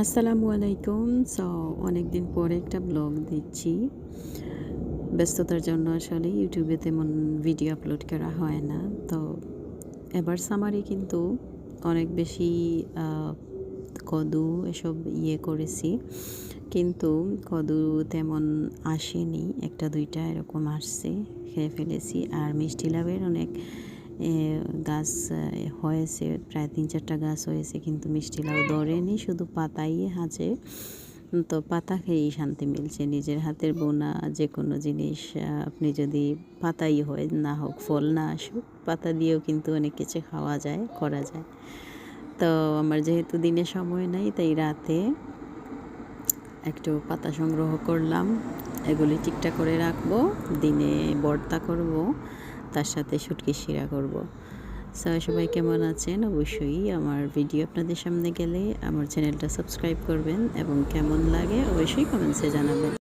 আসসালামু আলাইকুম। অনেক দিন পরে একটা ব্লগ দিচ্ছি। ব্যস্ততার জন্য আসলে ইউটিউবে তেমন ভিডিও আপলোড করা হয় না। তো এবার সামারে কিন্তু অনেক বেশি আ কদু এসব করেছি। কিন্তু কদু তেমন আসেনি। ১টা ২টা এরকম আসছে, খেয়ে ফেলেছি। আর মিষ্টি লাউয়ের অনেক এ গাছ হয়েছে, প্রায় ৩-৪টা গাছ হয়েছে, কিন্তু মিষ্টি লাউ ধরেনি, শুধু পাতাই আছে। তো পাতা খেয়েই শান্তি মিলছে। নিজের হাতের বোনা যেকোনো জিনিস আপনি যদি পাতাই হয়, না হোক ফল না আসুক, পাতা দিয়েও কিন্তু অনেক কিছু খাওয়া যায়, করা যায়। তো আমার যেহেতু দিনে সময় নাই, তাই রাতে একটু পাতা সংগ্রহ করলাম। এগুলি ঠিকঠাক করে রাখবো, দিনে ভর্তা করব, তার সাথে শুটকির শিরা করব। সবাই কেমন আছেন? অবশ্যই আমার ভিডিও আপনাদের সামনে গেলে আমার চ্যানেলটা সাবস্ক্রাইব করবেন এবং কেমন লাগে অবশ্যই কমেন্টসে জানাবেন।